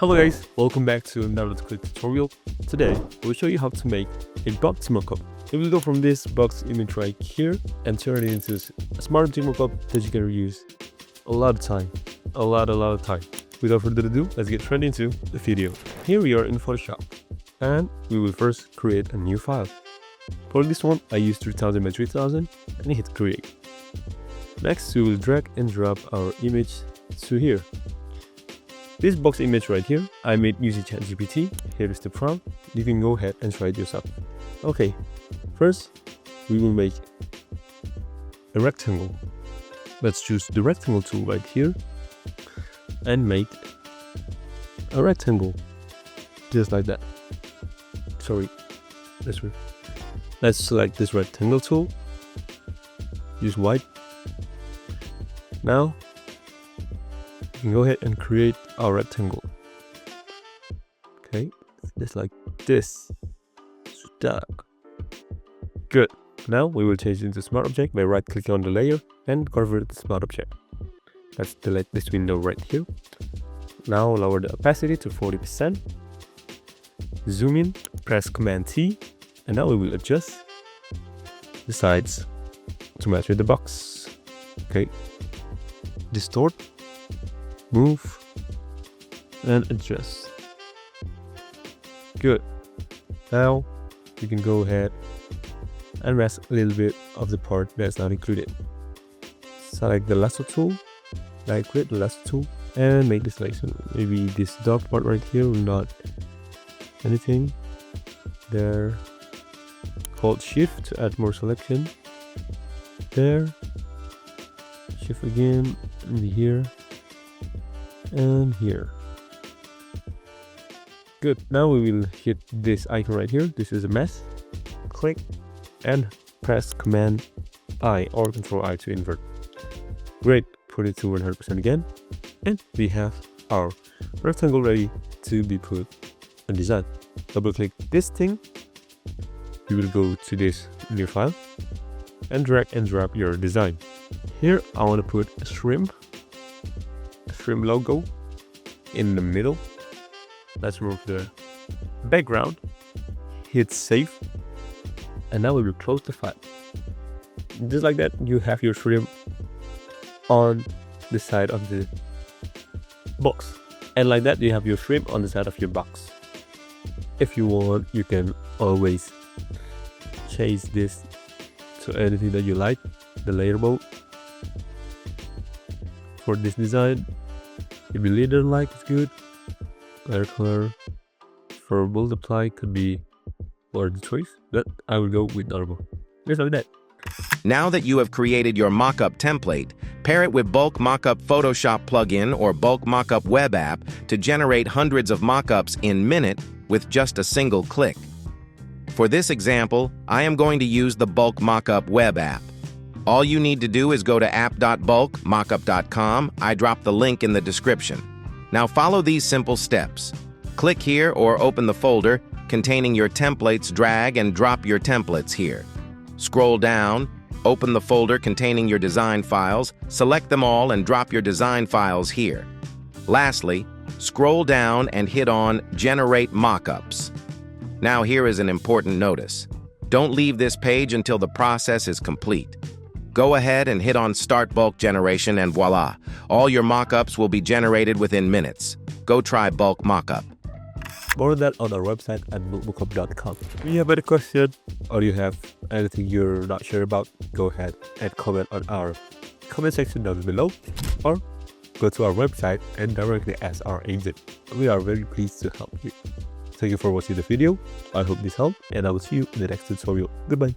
Hello guys, welcome back to another quick tutorial. Today, we'll show you how to make a box mockup. We will go from this box image right here and turn it into a smart mockup that you can use a lot of time. A lot of time. Without further ado, let's get straight into the video. Here we are in Photoshop, and we will first create a new file. For this one, I use 3000 by 3000 and hit create. Next, we will drag and drop our image to here. This box image right here, I made using ChatGPT. Here is the prompt. You can go ahead and try it yourself. Okay, first we will make a rectangle. Let's choose the rectangle tool right here and make a rectangle just like that. Sorry, this way. Let's select this rectangle tool. Use white. Now you can go ahead and create our rectangle. Okay, just like this. Stuck. Good. Now we will change it into smart object by right clicking on the layer and convert it to smart object. Let's delete this window right here. Now lower the opacity to 40%. Zoom in, press Command T, and now we will adjust the sides to match with the box. Okay. Distort, move, and adjust. Good. Now you can go ahead and rest a little bit of the part that's not included. Select the lasso tool, right click the lasso tool, and make the selection. Maybe this dark part right here will not anything. There. Hold shift to add more selection. There. Shift again, and here. And here. Good. Now we will hit this icon right here. This is a mess. Click and press Command I or Control I to invert. Great. Put it to 100% again, and we have our rectangle ready to be put on design. Double click this thing. You will go to this new file and drag and drop your design. Here I want to put a shrimp logo in the middle. Let's remove the background, hit save, and now we will close the file. Just like that, you have your shrimp on the side of the box, and like that you have your shrimp on the side of your box. If you want, you can always change this to anything that you like. The layer mode for this design, if you really don't like, it's good. Layer color for multiply could be or the choice, but I will go with normal. Just like that. Now that you have created your mockup template, pair it with Bulk Mockup Photoshop plugin or Bulk Mockup web app to generate hundreds of mockups in minutes with just a single click. For this example, I am going to use the Bulk Mockup web app. All you need to do is go to app.bulkmockup.com. I drop the link in the description. Now follow these simple steps. Click here or open the folder containing your templates, drag and drop your templates here. Scroll down, open the folder containing your design files, select them all and drop your design files here. Lastly, scroll down and hit on Generate Mockups. Now here is an important notice. Don't leave this page until the process is complete. Go ahead and hit on Start Bulk Generation and voila, all your mockups will be generated within minutes. Go try Bulk Mockup. More of that on our website at bulkmockup.com. If you have any question or you have anything you're not sure about, go ahead and comment on our comment section down below, or go to our website and directly ask our agent. We are very pleased to help you. Thank you for watching the video. I hope this helped, and I will see you in the next tutorial. Goodbye.